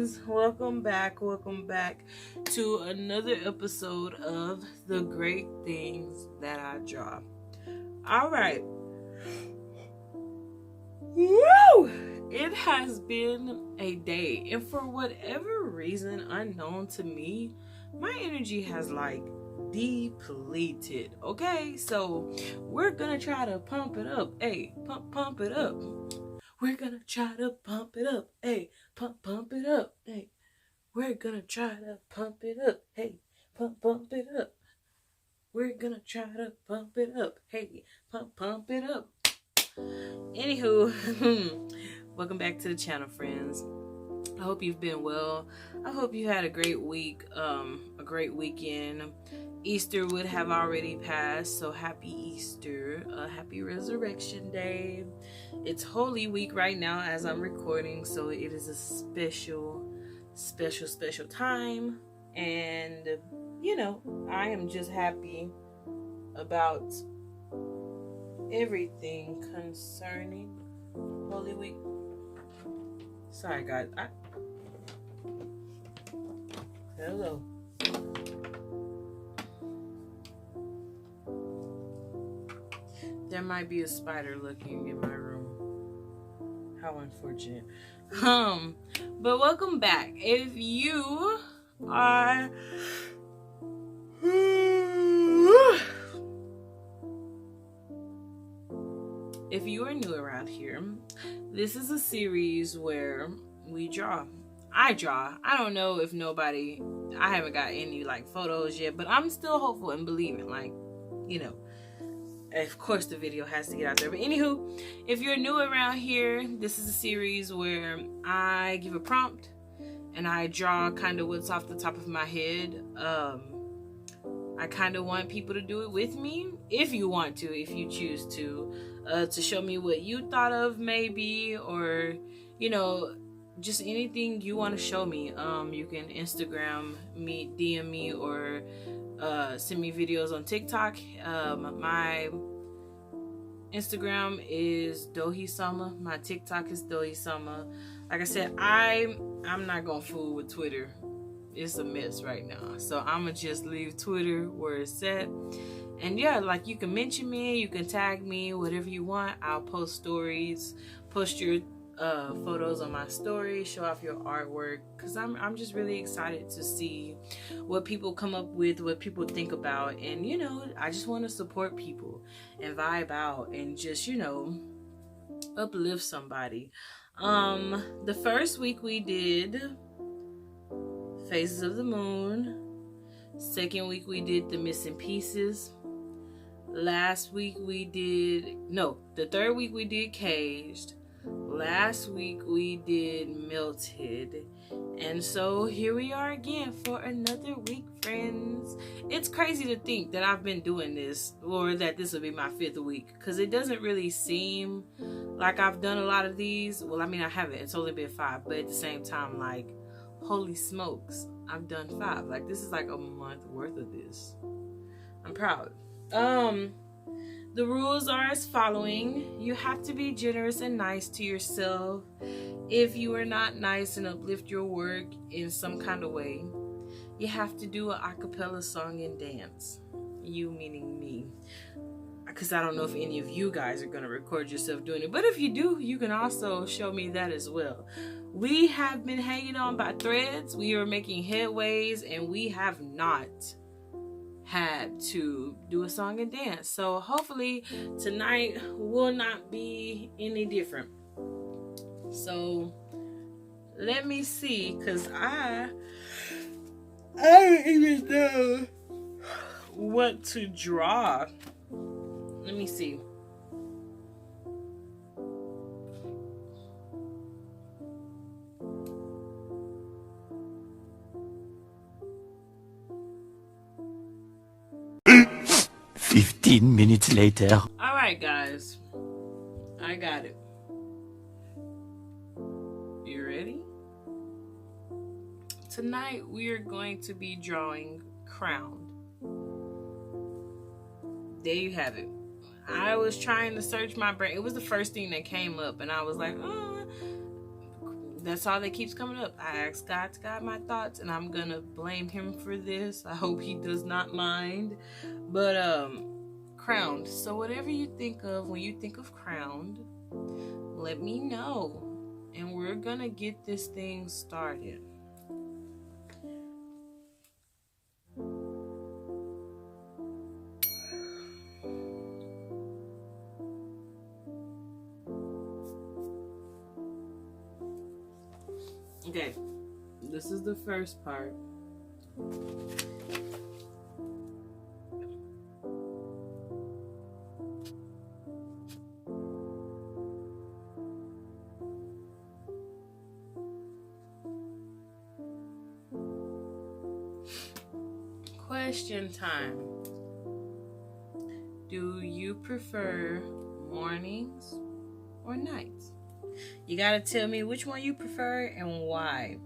friends, welcome back to another episode of The Great Things That I Draw. All right. Woo! It has been a day, and for whatever reason unknown to me, my energy has depleted. Okay, so we're gonna try to pump it up. Hey, pump it up. We're gonna try to pump it up. Hey, pump it up. Hey, we're gonna try to pump it up. Hey, pump it up. We're gonna try to pump it up. Hey, pump it up. Anywho, welcome back to the channel, friends. I hope you've been well. I hope you had a great week, a great weekend. Easter would have already passed, so happy Easter, happy Resurrection Day. It's Holy Week right now as I'm recording, so it is a special time. And, I am just happy about everything concerning Holy Week. Sorry, guys. Hello. There might be a spider looking in my room. How unfortunate. But welcome back. If you are new around here, this is a series where we draw. I draw. I don't know if I haven't got any photos yet, but I'm still hopeful and believing, of course the video has to get out there. But anywho, if you're new around here, this is a series where I give a prompt and I draw kind of what's off the top of my head. I kind of want people to do it with me, if you want to, if you choose to show me what you thought of maybe, or just anything you want to show me. You can Instagram me, DM me, or send me videos on TikTok. My Instagram is Dohisama. My TikTok is Dohisama. Like I said, I'm not gonna fool with Twitter. It's a mess right now, so I'ma just leave Twitter where it's at. And yeah, you can mention me, you can tag me, whatever you want. I'll post stories, post your photos on my story, show off your artwork, because I'm just really excited to see what people come up with, what people think about. And I just want to support people and vibe out and just uplift somebody. The first week we did Phases of the Moon. Second week we did The Missing Pieces. Last week the third week we did Caged. Last week we did Melted. And so here we are again for another week, friends. It's crazy to think that I've been doing this, or that this will be my 5th week, because it doesn't really seem like I've done a lot of these. Well, I haven't. It's only been 5, but at the same time, holy smokes, I've done 5. This is a month worth of this. I'm proud. The rules are as following. You have to be generous and nice to yourself. If you are not nice and uplift your work in some kind of way, you have to do an a cappella song and dance. You meaning me. Because I don't know if any of you guys are going to record yourself doing it. But if you do, you can also show me that as well. We have been hanging on by threads. We are making headways, and we have not had to do a song and dance. So hopefully tonight will not be any different. So let me see, because I don't even know what to draw. Let me see. Minutes later. All right, guys. I got it. You ready? Tonight we are going to be drawing Crowned. There you have it. I was trying to search my brain. It was the first thing that came up, and I was like, that's all that keeps coming up. I ask God to guide my thoughts, and I'm gonna blame him for this. I hope he does not mind. But crowned. So whatever you think of when you think of crowned, let me know, and we're gonna get this thing started. Okay, this is the first part. Question time. Do you prefer mornings or nights? You gotta tell me which one you prefer and why.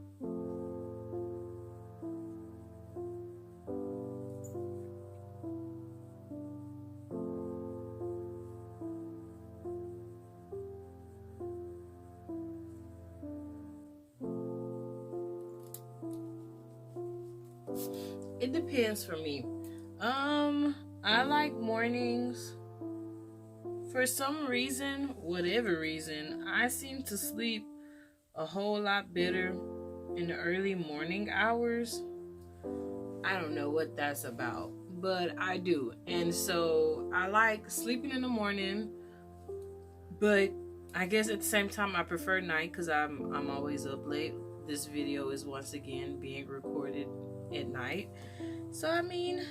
It depends for me. I like mornings. For some reason, whatever reason, I seem to sleep a whole lot better in the early morning hours. I don't know what that's about, but I do. And so I like sleeping in the morning, but I guess at the same time I prefer night because I'm always up late. This video is once again being recorded at night. So I mean,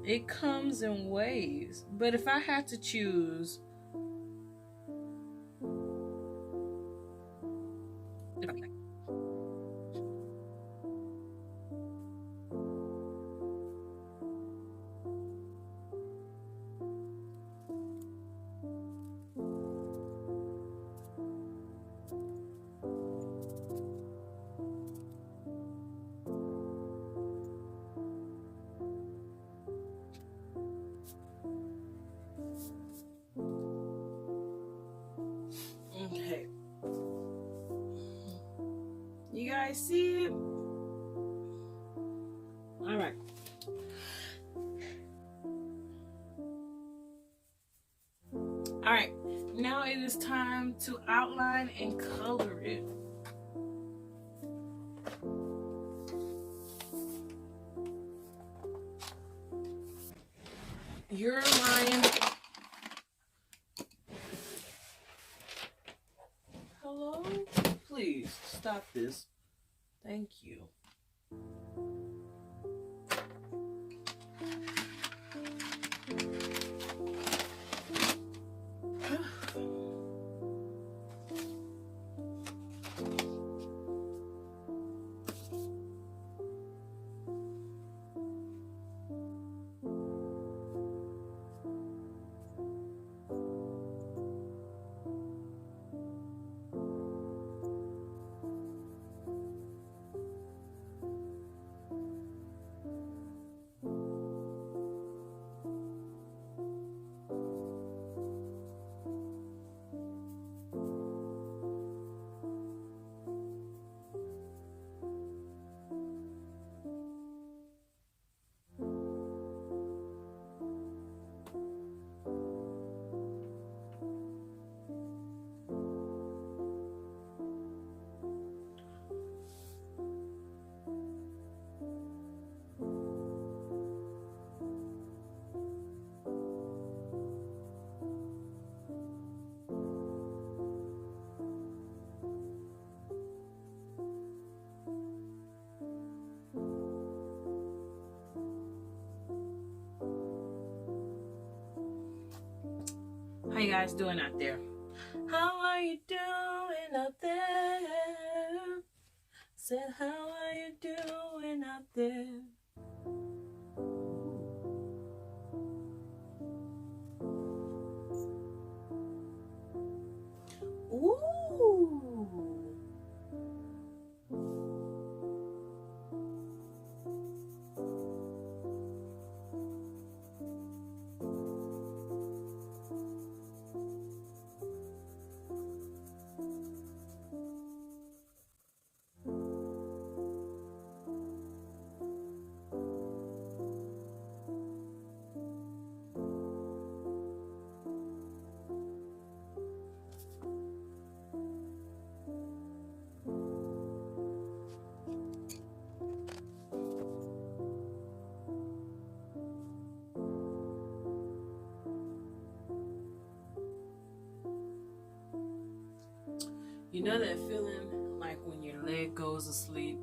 it comes in waves. But if I had to choose, okay. You guys see it? All right. All right. Now it is time to outline and color it. Your line. Hello? Please stop this. Thank you. How you guys doing out there? How are you doing out there? Said, how are you doing out there? Ooh. You know that feeling like when your leg goes to sleep?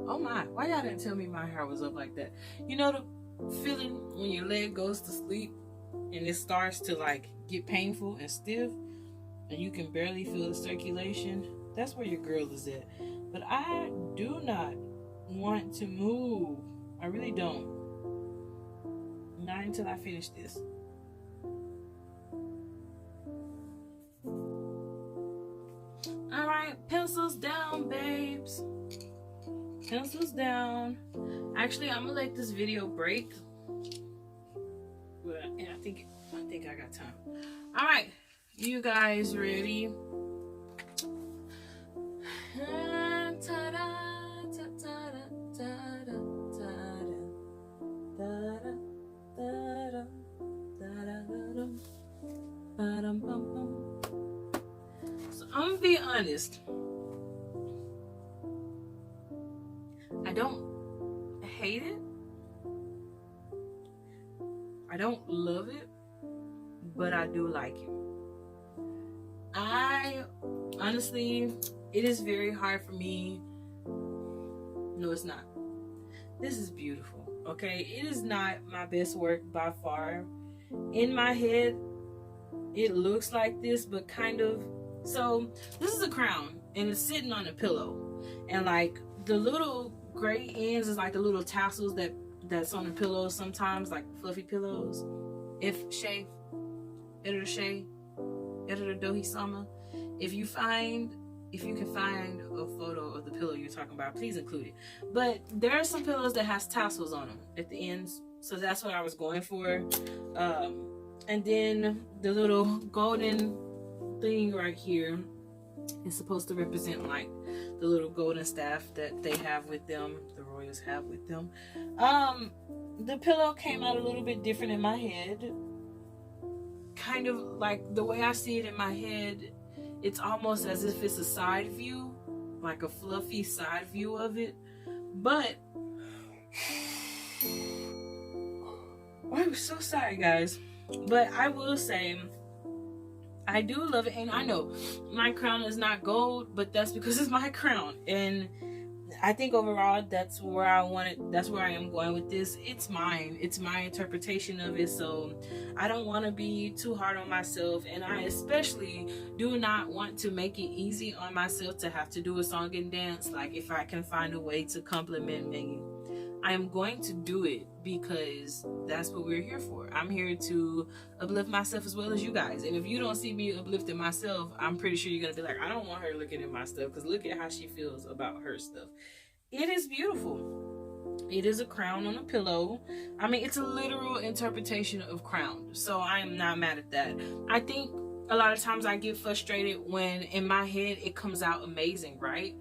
Oh my, why y'all didn't tell me my hair was up like that? You know the feeling when your leg goes to sleep and it starts to like get painful and stiff and you can barely feel the circulation? That's where your girl is at. But I do not want to move. I really don't. Not until I finish this. Alright, pencils down, babes. Pencils down. Actually, I'm gonna let this video break. But I think I got time. Alright, you guys ready? So I'm gonna be honest. I don't hate it. I don't love it, but I do like it. I honestly, it is very hard for me. No, it's not. This is beautiful, okay? It is not my best work by far. In my head, it looks like this, but kind of. So this is a crown, and it's sitting on a pillow, and like the little gray ends is like the little tassels that's on the pillows sometimes, like fluffy pillows. Editor Dohisama, if you can find a photo of the pillow you're talking about, please include it. But there are some pillows that has tassels on them at the ends, so that's what I was going for. And then the little golden thing right here is supposed to represent like the little golden staff that they have with them, the royals have with them. The pillow came out a little bit different in my head. Kind of like the way I see it in my head, it's almost as if it's a side view, like a fluffy side view of it. But I'm so sorry, guys. But I will say, I do love it, and I know my crown is not gold, but that's because it's my crown. And I think overall, that's where I am going with this. It's mine. It's my interpretation of it. So I don't want to be too hard on myself, and I especially do not want to make it easy on myself to have to do a song and dance. Like, if I can find a way to compliment me, I am going to do it, because that's what we're here for. I'm here to uplift myself as well as you guys. And if you don't see me uplifting myself, I'm pretty sure you're going to be like, I don't want her looking at my stuff, because look at how she feels about her stuff. It is beautiful. It is a crown on a pillow. I mean, it's a literal interpretation of crown. So I am not mad at that. I think a lot of times I get frustrated when in my head it comes out amazing, right?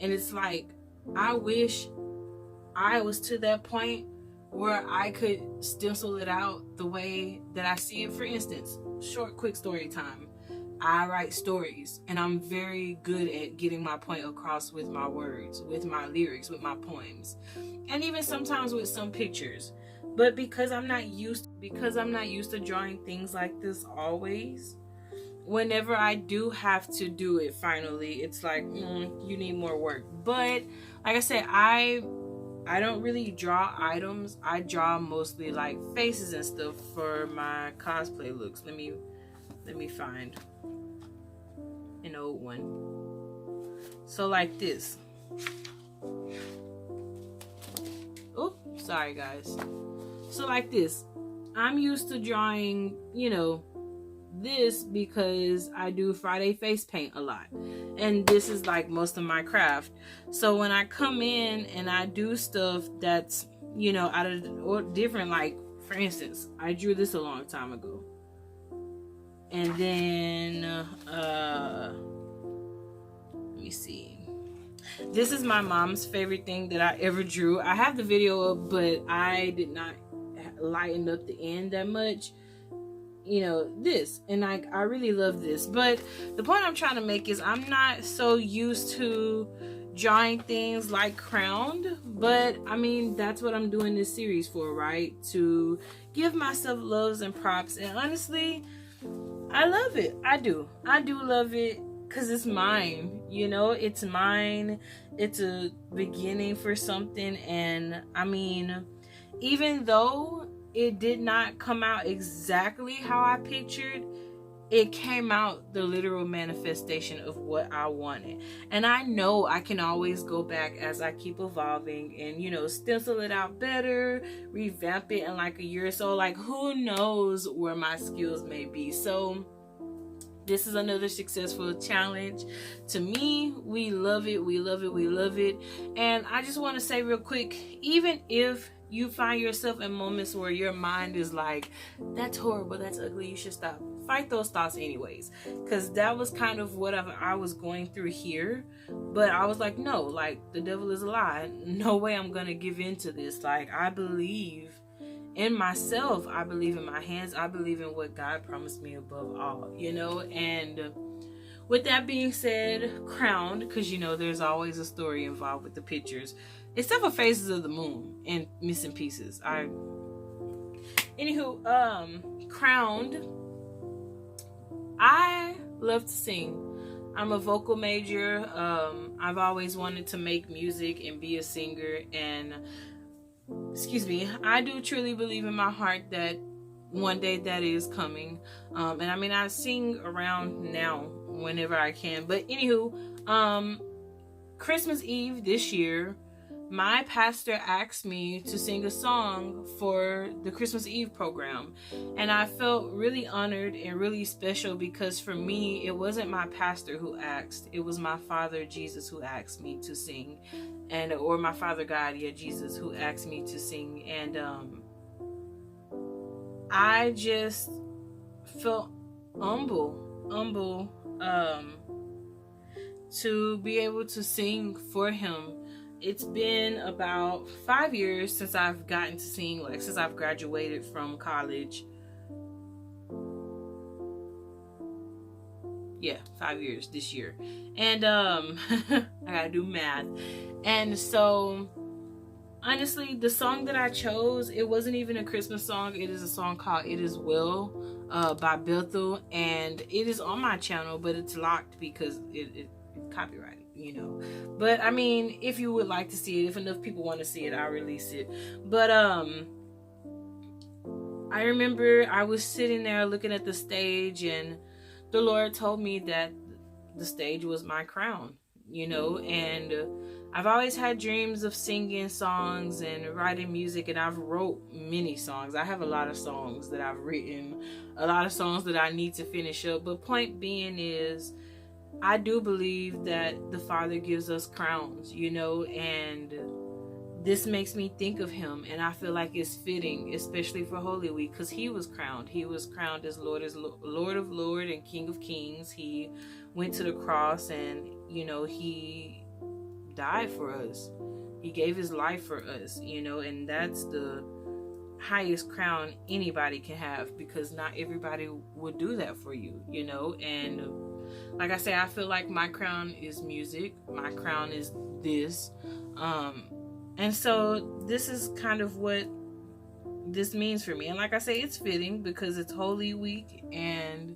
And it's like, I wish I was to that point where I could stencil it out the way that I see it. For instance, short, quick story time. I write stories, and I'm very good at getting my point across with my words, with my lyrics, with my poems, and even sometimes with some pictures. But because I'm not used to drawing things like this always, whenever I do have to do it finally, it's like, you need more work. But like I said, I don't really draw items. I draw mostly like faces and stuff for my cosplay looks. Let me find an old one. So like this. Oh, sorry guys. So like this. I'm used to drawing, this because I do Friday face paint a lot, and this is like most of my craft. So when I come in and I do stuff that's out of or different, like for instance, I drew this a long time ago, and then let me see, this is my mom's favorite thing that I ever drew. I have the video up, but I did not lighten up the end that much. This, and I really love this. But the point I'm trying to make is I'm not so used to drawing things like crowned, but I mean, that's what I'm doing this series for, right? To give myself loves and props. And honestly, I love it. I do love it. because it's mine, you know, it's mine. It's a beginning for something. And I mean, even though it did not come out exactly how I pictured, it came out the literal manifestation of what I wanted. And I know I can always go back as I keep evolving and, you know, stencil it out better, revamp it in like a year or so. Like, who knows where my skills may be. So this is another successful challenge. To me, we love it. We love it. We love it. And I just want to say real quick, even if you find yourself in moments where your mind is like, that's horrible, that's ugly, you should stop, fight those thoughts anyways. Because that was kind of what I was going through here. But I was like, no, like, the devil is a lie. No way I'm going to give in to this. Like, I believe in myself. I believe in my hands. I believe in what God promised me above all, you know. And with that being said, crowned, because, you know, there's always a story involved with the pictures. Except for Phases of the Moon and Missing Pieces. Crowned. I love to sing. I'm a vocal major. I've always wanted to make music and be a singer. And, I do truly believe in my heart that one day that is coming. And I mean, I sing around now whenever I can. But anywho, Christmas Eve this year, my pastor asked me to sing a song for the Christmas Eve program. And I felt really honored and really special because for me, it wasn't my pastor who asked. It was my Father, Jesus, who asked me to sing. Or my Father God, Jesus, who asked me to sing. And I just felt humble to be able to sing for him. It's been about 5 years since I've gotten to sing, like since I've graduated from college. Yeah, 5 years this year. And I gotta do math. And so honestly, the song that I chose, it wasn't even a Christmas song. It is a song called It Is Well by Bethel. And it is on my channel, but it's locked because it's copyrighted. You know, but I mean, if you would like to see it, if enough people want to see it, I'll release it. But I remember I was sitting there looking at the stage, and the Lord told me that the stage was my crown, you know. And I've always had dreams of singing songs and writing music, and I've wrote many songs. I have a lot of songs that I've written, a lot of songs that I need to finish up. But point being is, I do believe that the Father gives us crowns, you know, and this makes me think of him. And I feel like it's fitting, especially for Holy Week, because he was crowned. He was crowned as Lord of Lords and King of Kings. He went to the cross and, you know, he died for us. He gave his life for us, you know, and that's the highest crown anybody can have, because not everybody would do that for you, you know. And like I say, I feel like my crown is music. My crown is this. And so this is kind of what this means for me. And like I say, it's fitting because it's Holy Week and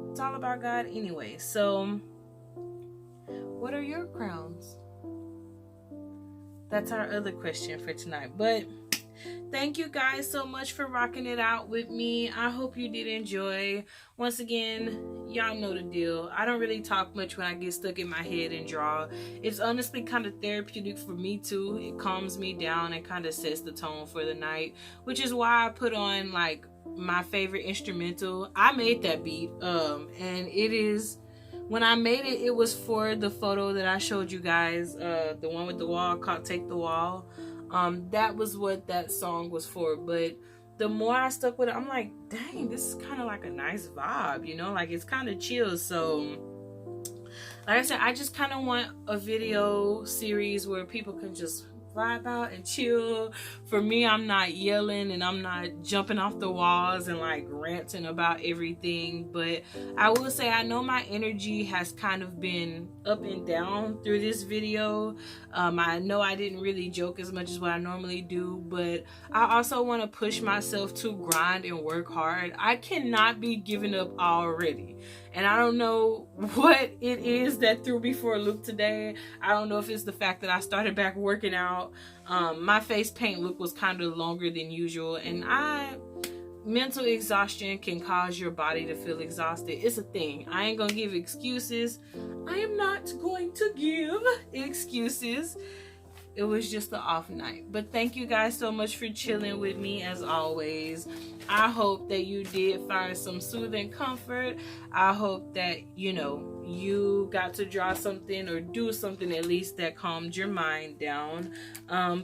it's all about God anyway. So what are your crowns? That's our other question for tonight. But thank you guys so much for rocking it out with me. I hope you did enjoy. Once again, y'all know the deal. I don't really talk much when I get stuck in my head and draw. It's honestly kind of therapeutic for me too. It calms me down and kind of sets the tone for the night, which is why I put on like my favorite instrumental. I made that beat, and it is, when I made it, it was for the photo that I showed you guys, the one with the wall called Take the Wall. That was what that song was for. But the more I stuck with it, I'm like, dang, this is kind of like a nice vibe, you know, like it's kind of chill. So like I said, I just kind of want a video series where people can just vibe out and chill. For me, I'm not yelling and I'm not jumping off the walls and like ranting about everything. But I will say, I know my energy has kind of been up and down through this video. I know I didn't really joke as much as what I normally do, but I also want to push myself to grind and work hard. I cannot be giving up already. And I don't know what it is that threw me for a loop today. I don't know if it's the fact that I started back working out. My face paint look was kind of longer than usual, and mental exhaustion can cause your body to feel exhausted. It's a thing. I ain't gonna give excuses. I am not going to give excuses. It was just an off night. But thank you guys so much for chilling with me as always. I hope that you did find some soothing comfort. I hope that, you got to draw something or do something at least that calmed your mind down.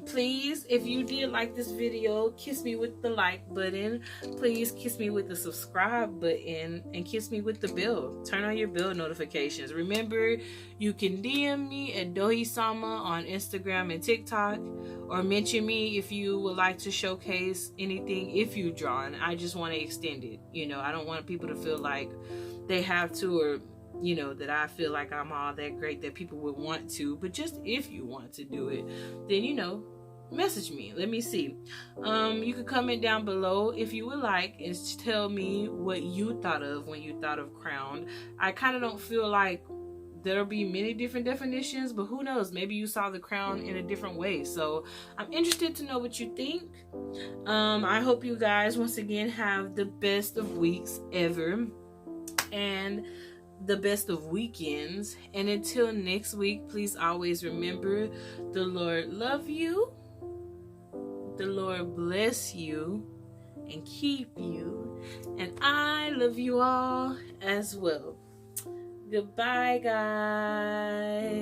Please, if you did like this video, kiss me with the like button. Please kiss me with the subscribe button and kiss me with the bell. Turn on your bell notifications. Remember, you can DM me at Dohisama on Instagram and TikTok, or mention me if you would like to showcase anything if you've drawn. I just want to extend it. I don't want people to feel like they have to, or that I feel like I'm all that great that people would want to. But just if you want to do it, then message me. Let me see. You can comment down below if you would like and tell me what you thought of when you thought of crowned. I kind of don't feel like there'll be many different definitions, but who knows, maybe you saw the crown in a different way. So I'm interested to know what you think. I hope you guys once again have the best of weeks ever and the best of weekends. And until next week, please always remember, the Lord love you, the Lord bless you and keep you, and I love you all as well. Goodbye, guys.